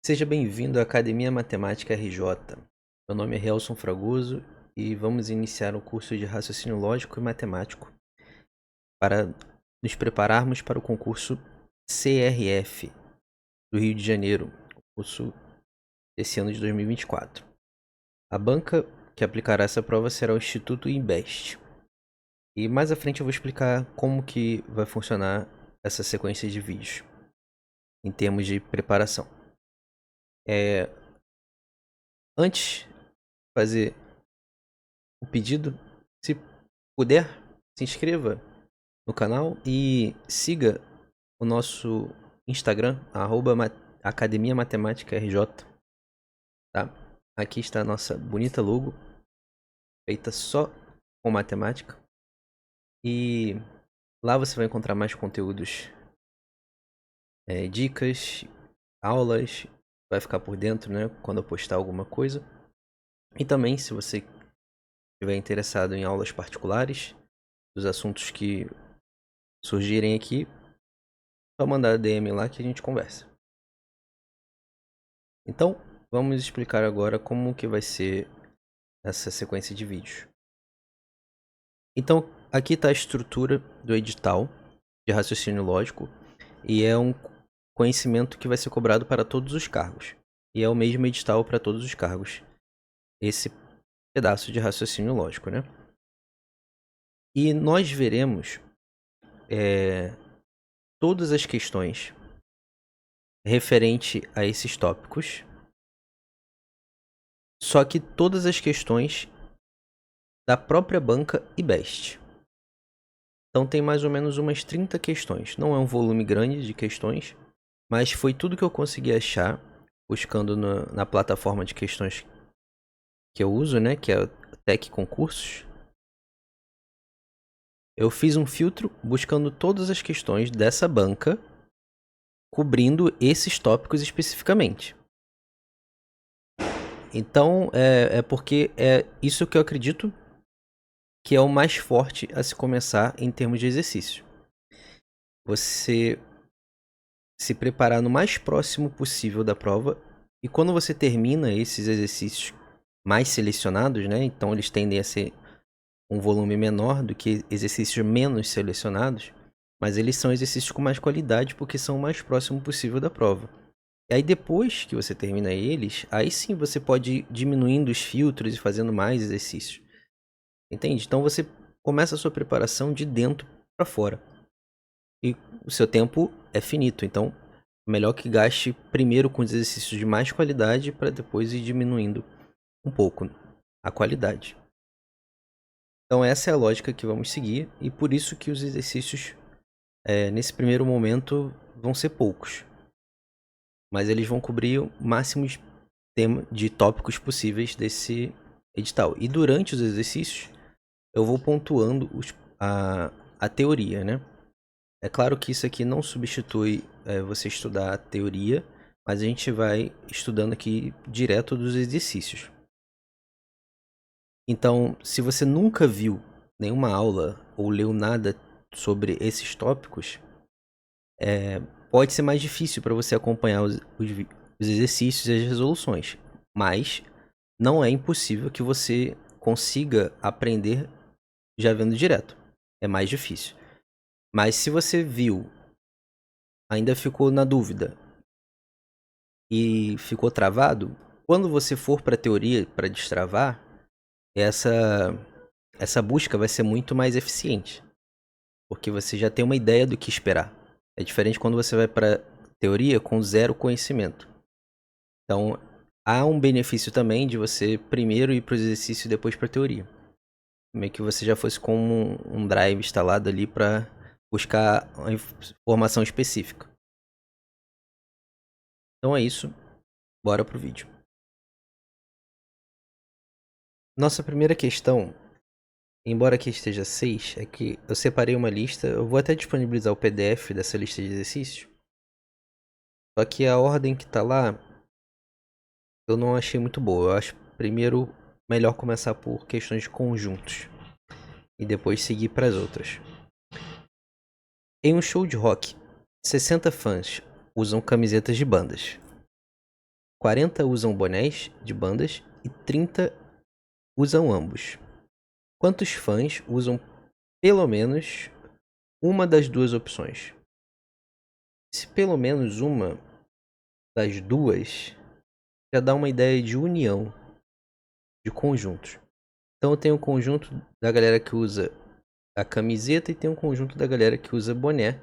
Seja bem-vindo à Academia Matemática RJ. Meu nome é Relson Fragoso e vamos iniciar um curso de raciocínio lógico e matemático para nos prepararmos para o concurso CRF do Rio de Janeiro, o curso desse ano de 2024. A banca que aplicará essa prova será o Instituto Invest. E mais à frente eu vou explicar como que vai funcionar essa sequência de vídeos em termos de preparação. Antes de fazer o pedido, se puder, se inscreva no canal e siga o nosso Instagram, Academia Matemática RJ, tá? Aqui está a nossa bonita logo, feita só com matemática. E lá você vai encontrar mais conteúdos, dicas, aulas, vai ficar por dentro, né, quando eu postar alguma coisa. E também, se você estiver interessado em aulas particulares, dos assuntos que surgirem aqui, só mandar DM lá que a gente conversa. Então, vamos explicar agora como que vai ser essa sequência de vídeos. Então, aqui está a estrutura do edital de raciocínio lógico e é um conhecimento que vai ser cobrado para todos os cargos. E é o mesmo edital para todos os cargos, esse pedaço de raciocínio lógico, né? E nós veremos todas as questões referente a esses tópicos, só que todas as questões da própria banca IBEST. Então tem mais ou menos umas 30 questões. Não é um volume grande de questões, mas foi tudo que eu consegui achar buscando na plataforma de questões que eu uso, né, que é o Tec Concursos. Eu fiz um filtro buscando todas as questões dessa banca, cobrindo esses tópicos especificamente. Então, é porque é isso que eu acredito que é o mais forte a se começar em termos de exercício. Você se preparar no mais próximo possível da prova, e quando você termina esses exercícios mais selecionados, né? Então eles tendem a ser um volume menor do que exercícios menos selecionados, mas eles são exercícios com mais qualidade porque são o mais próximo possível da prova. E aí depois que você termina eles, aí sim você pode ir diminuindo os filtros e fazendo mais exercícios. Entende? Então você começa a sua preparação de dentro para fora. E o seu tempo é finito, então melhor que gaste primeiro com os exercícios de mais qualidade para depois ir diminuindo um pouco a qualidade. Então essa é a lógica que vamos seguir e por isso que os exercícios nesse primeiro momento vão ser poucos. Mas eles vão cobrir o máximo de tópicos possíveis desse edital. E durante os exercícios eu vou pontuando a teoria, né? É claro que isso aqui não substitui você estudar a teoria, mas a gente vai estudando aqui direto dos exercícios. Então, se você nunca viu nenhuma aula ou leu nada sobre esses tópicos, pode ser mais difícil para você acompanhar os exercícios e as resoluções. Mas não é impossível que você consiga aprender já vendo direto. É mais difícil. Mas se você viu, ainda ficou na dúvida e ficou travado, quando você for para a teoria para destravar, essa busca vai ser muito mais eficiente, porque você já tem uma ideia do que esperar. É diferente quando você vai para teoria com zero conhecimento. Então, há um benefício também de você primeiro ir para o exercício e depois para a teoria. Meio que você já fosse com um drive instalado ali para buscar uma informação específica. Então é isso. Bora pro vídeo. Nossa primeira questão, embora aqui esteja 6, é que eu separei uma lista. Eu vou até disponibilizar o PDF dessa lista de exercícios. Só que a ordem que tá lá, eu não achei muito boa. Eu acho primeiro melhor começar por questões de conjuntos e depois seguir para as outras. Em um show de rock, 60 fãs usam camisetas de bandas. 40 usam bonés de bandas e 30 usam ambos. Quantos fãs usam pelo menos uma das duas opções? Se pelo menos uma das duas, já dá uma ideia de união, de conjuntos. Então eu tenho um conjunto da galera que usa a camiseta e tem um conjunto da galera que usa boné.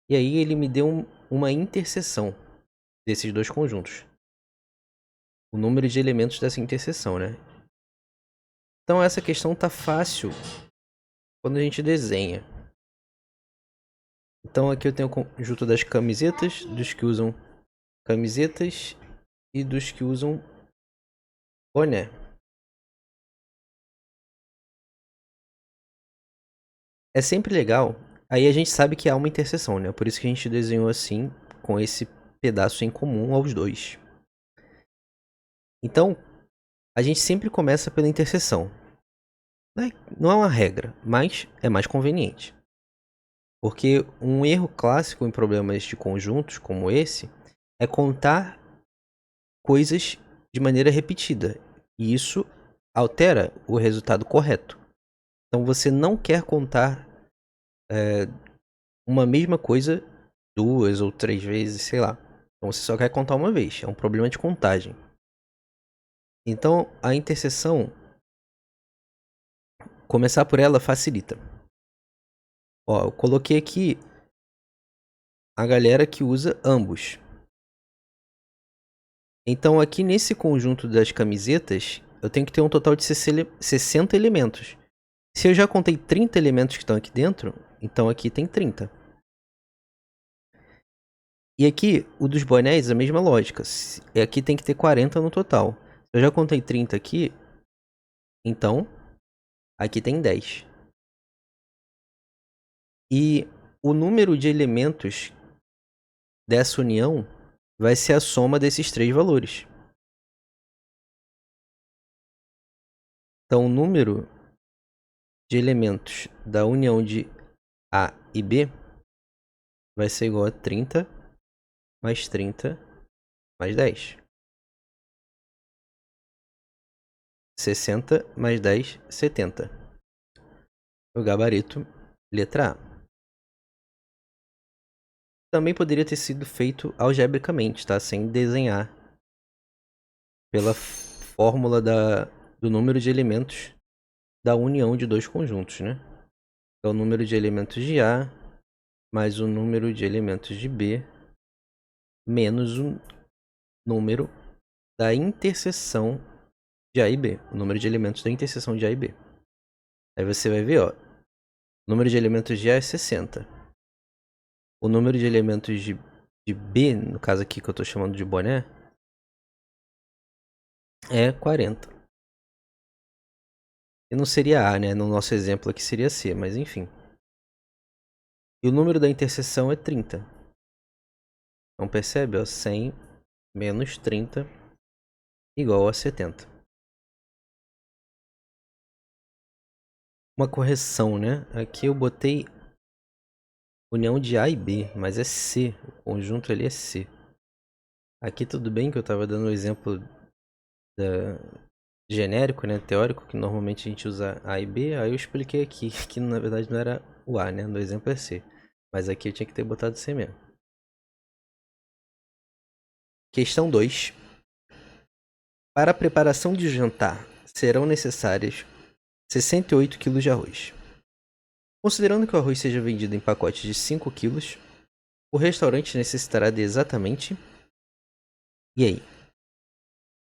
E aí ele me deu uma interseção desses dois conjuntos. O número de elementos dessa interseção, né? Então essa questão tá fácil quando a gente desenha. Então aqui eu tenho o conjunto das camisetas, dos que usam camisetas e dos que usam boné. É sempre legal. Aí a gente sabe que há uma interseção, né? Por isso que a gente desenhou assim, com esse pedaço em comum aos dois. Então, a gente sempre começa pela interseção. Não é uma regra, mas é mais conveniente. Porque um erro clássico em problemas de conjuntos como esse é contar coisas de maneira repetida. E isso altera o resultado correto. Então você não quer contar uma mesma coisa 2 ou 3 vezes, sei lá. Então você só quer contar uma vez. É um problema de contagem. Então a interseção, começar por ela facilita. Ó, eu coloquei aqui a galera que usa ambos. Então aqui nesse conjunto das camisetas, eu tenho que ter um total de 60 elementos. Se eu já contei 30 elementos que estão aqui dentro, então aqui tem 30. E aqui, o dos bonés, a mesma lógica. Aqui tem que ter 40 no total. Se eu já contei 30 aqui, então aqui tem 10. E o número de elementos dessa união vai ser a soma desses três valores. Então, o número de elementos da união de A e B vai ser igual a 30 mais 30 mais 10. 60 mais 10, 70. O gabarito, letra A. Também poderia ter sido feito algebricamente, tá? Sem desenhar. Pela fórmula do número de elementos da união de dois conjuntos, né? É o número de elementos de A mais o número de elementos de B menos o número da interseção de A e B. O número de elementos da interseção de A e B. Aí você vai ver, ó. O número de elementos de A é 60. O número de elementos de B, no caso aqui que eu tô chamando de boné, é 40. E não seria A, né? No nosso exemplo aqui seria C, mas enfim. E o número da interseção é 30. Então percebe, ó, 100 menos 30 igual a 70. Uma correção, né? Aqui eu botei união de A e B, mas é C. O conjunto ali é C. Aqui tudo bem que eu estava dando o exemplo genérico, né? Teórico, que normalmente a gente usa A e B. Aí eu expliquei aqui que na verdade não era o A, né? No exemplo é C. Mas aqui eu tinha que ter botado C mesmo. Questão 2. Para a preparação de jantar, serão necessárias 68 kg de arroz. Considerando que o arroz seja vendido em pacotes de 5 kg, o restaurante necessitará de exatamente... E aí?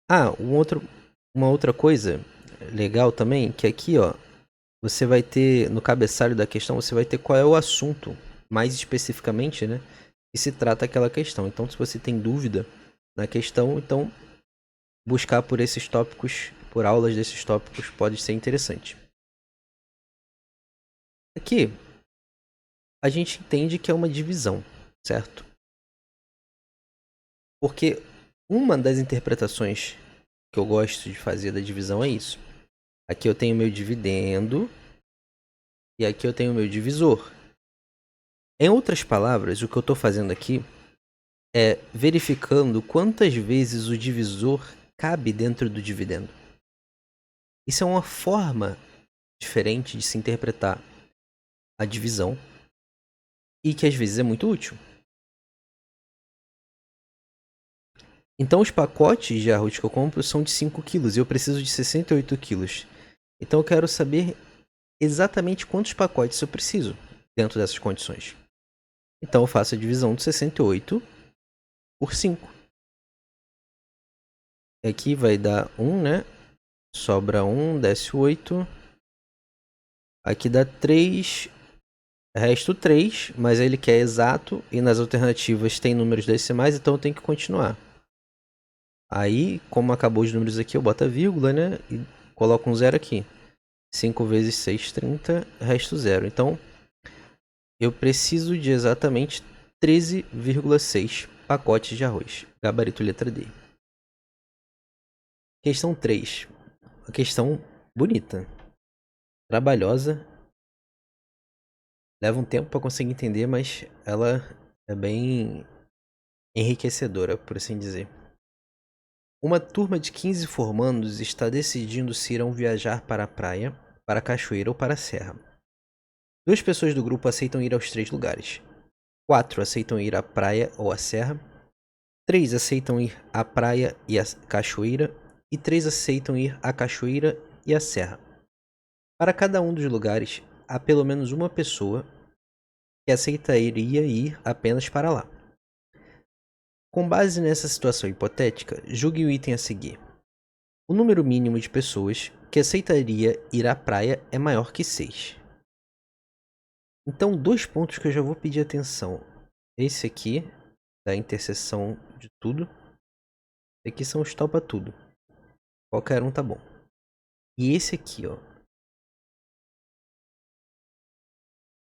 Ah, uma outra coisa legal também, que aqui, ó, você vai ter, no cabeçalho da questão, você vai ter qual é o assunto, mais especificamente, né, que se trata aquela questão. Então, se você tem dúvida na questão, então buscar por esses tópicos, por aulas desses tópicos, pode ser interessante. Aqui, a gente entende que é uma divisão, certo? Porque uma das interpretações que eu gosto de fazer da divisão é isso. Aqui eu tenho meu dividendo e aqui eu tenho meu divisor. Em outras palavras, o que eu estou fazendo aqui é verificando quantas vezes o divisor cabe dentro do dividendo. Isso é uma forma diferente de se interpretar a divisão e que às vezes é muito útil. Então os pacotes de arroz que eu compro são de 5 quilos e eu preciso de 68 quilos. Então eu quero saber exatamente quantos pacotes eu preciso dentro dessas condições. Então eu faço a divisão de 68 por 5. Aqui vai dar 1, né? Sobra 1, desce 8. Aqui dá 3, resto 3, mas ele quer exato e nas alternativas tem números decimais, então eu tenho que continuar. Aí, como acabou os números aqui, eu boto a vírgula, né? E coloco um zero aqui. 5 vezes 6, 30, resto 0. Então, eu preciso de exatamente 13,6 pacotes de arroz. Gabarito letra D. Questão 3. Uma questão bonita. Trabalhosa. Leva um tempo para conseguir entender, mas ela é bem enriquecedora, por assim dizer. Uma turma de 15 formandos está decidindo se irão viajar para a praia, para a cachoeira ou para a serra. 2 pessoas do grupo aceitam ir aos 3 lugares. 4 aceitam ir à praia ou à serra. 3 aceitam ir à praia e à cachoeira. E 3 aceitam ir à cachoeira e à serra. Para cada um dos lugares, há pelo menos uma pessoa que aceitaria ir apenas para lá. Com base nessa situação hipotética, julgue o item a seguir. O número mínimo de pessoas que aceitaria ir à praia é maior que 6. Então, 2 pontos que eu já vou pedir atenção. Esse aqui, da interseção de tudo. Aqui são os topa tudo. Qualquer um tá bom. E esse aqui, ó.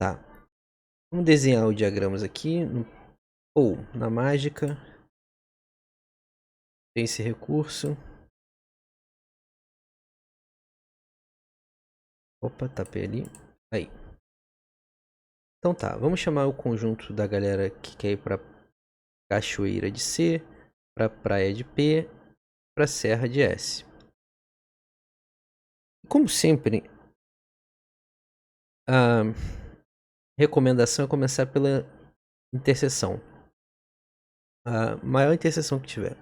Tá. Vamos desenhar os diagramas aqui. Ou, na mágica. Tem esse recurso. Opa, tapei ali. Aí. Então tá, vamos chamar o conjunto da galera que quer ir pra cachoeira de C, pra praia de P, pra serra de S. Como sempre, a recomendação é começar pela interseção. A maior interseção que tiver.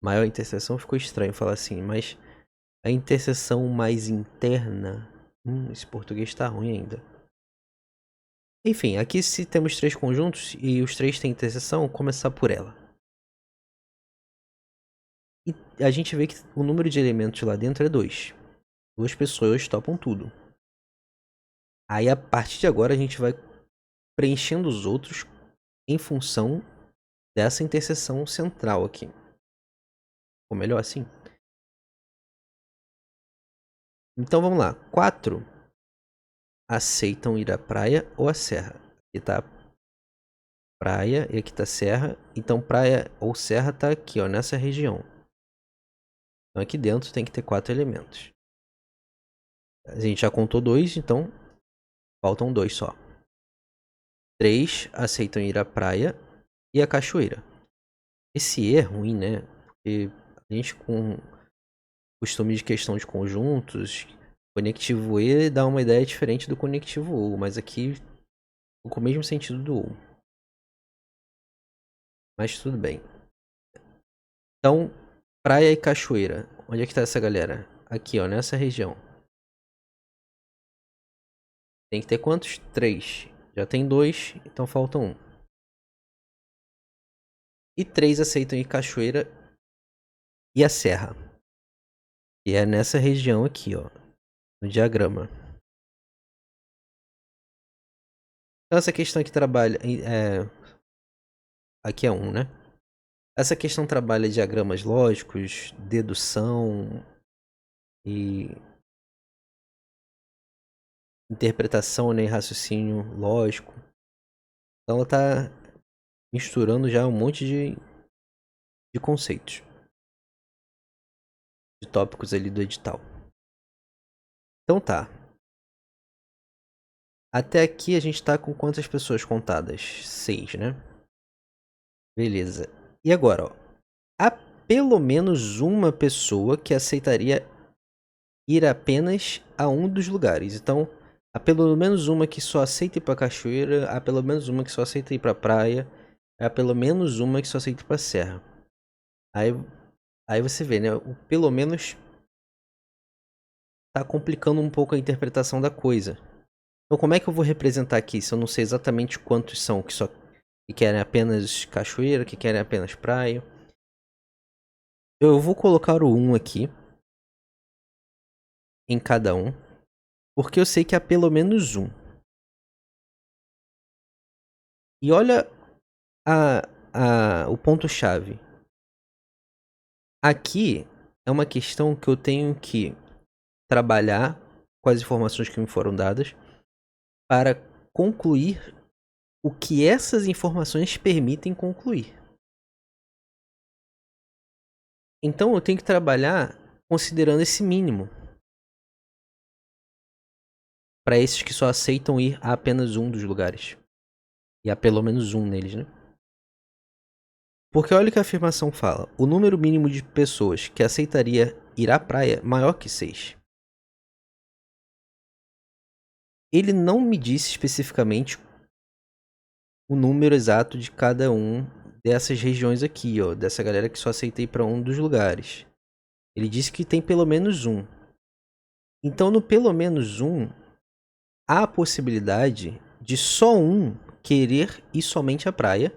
Maior interseção ficou estranho falar assim, mas a interseção mais interna. Esse português tá ruim ainda. Enfim, aqui se temos 3 conjuntos e os 3 têm interseção, começar por ela. E a gente vê que o número de elementos lá dentro é 2. 2 pessoas topam tudo. Aí a partir de agora a gente vai preenchendo os outros em função dessa interseção central aqui. Ou melhor assim. Então vamos lá. 4 aceitam ir à praia ou à serra. Aqui tá praia e aqui tá serra. Então praia ou serra tá aqui, ó, nessa região. Então aqui dentro tem que ter 4 elementos. A gente já contou 2, então faltam 2 só. 3 aceitam ir à praia e à cachoeira. Esse E é ruim, né? Porque a gente com costume de questão de conjuntos, conectivo E dá uma ideia diferente do conectivo OU, mas aqui com o mesmo sentido do OU. Mas tudo bem. Então, praia e cachoeira. Onde é que tá essa galera? Aqui, ó, nessa região. Tem que ter quantos? 3. Já tem 2, então falta 1. E 3 aceitam ir cachoeira e a serra. E é nessa região aqui, ó, no diagrama. Então essa questão aqui trabalha... Aqui é 1, né? Essa questão trabalha diagramas lógicos, dedução e interpretação, né, e raciocínio lógico. Então ela está misturando já um monte de conceitos, de tópicos ali do edital. Então tá. Até aqui a gente está com quantas pessoas contadas? 6, né? Beleza. E agora, ó. Há pelo menos uma pessoa que aceitaria ir apenas a um dos lugares. Então, há pelo menos uma que só aceita ir pra cachoeira, há pelo menos uma que só aceita ir pra praia, há pelo menos uma que só aceita ir pra serra. Aí, aí você vê, né? O pelo menos tá complicando um pouco a interpretação da coisa. Então, como é que eu vou representar aqui se eu não sei exatamente quantos são que querem apenas cachoeira, que querem apenas praia? Eu vou colocar o 1 aqui em cada um, porque eu sei que há pelo menos um. E olha o ponto-chave. Aqui é uma questão que eu tenho que trabalhar com as informações que me foram dadas para concluir o que essas informações permitem concluir. Então eu tenho que trabalhar considerando esse mínimo para esses que só aceitam ir a apenas um dos lugares. E há pelo menos um neles, né? Porque olha o que a afirmação fala. O número mínimo de pessoas que aceitaria ir à praia é maior que 6. Ele não me disse especificamente o número exato de cada um dessas regiões aqui, ó. Dessa galera que só aceita ir para um dos lugares. Ele disse que tem pelo menos um. Então, no pelo menos um, há a possibilidade de só um querer ir somente à praia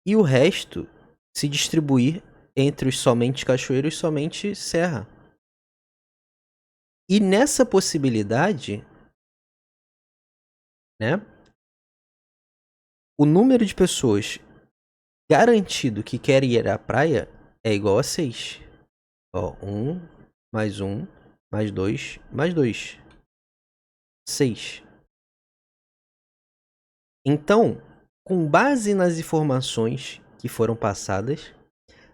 e o resto se distribuir entre os somente cachoeiro e somente serra. E nessa possibilidade, né, o número de pessoas garantido que querem ir à praia é igual a 6. Ó, 1 mais 1 mais 2 mais 2. 6. Então, com base nas informações que foram passadas,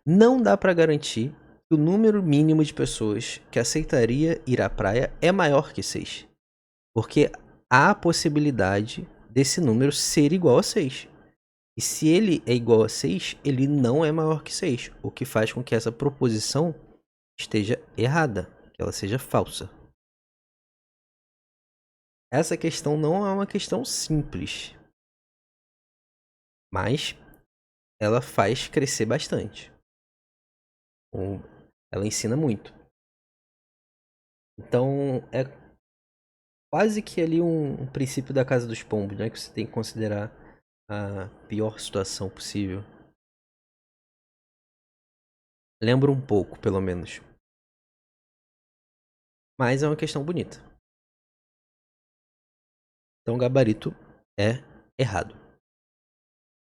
não dá para garantir que o número mínimo de pessoas que aceitaria ir à praia é maior que 6. Porque há a possibilidade desse número ser igual a 6. E se ele é igual a 6, ele não é maior que 6. O que faz com que essa proposição esteja errada, que ela seja falsa. Essa questão não é uma questão simples, mas ela faz crescer bastante. Ela ensina muito. Então, é quase que ali um princípio da casa dos pombos, né? Que você tem que considerar a pior situação possível. Lembra um pouco, pelo menos. Mas é uma questão bonita. Então, o gabarito é errado.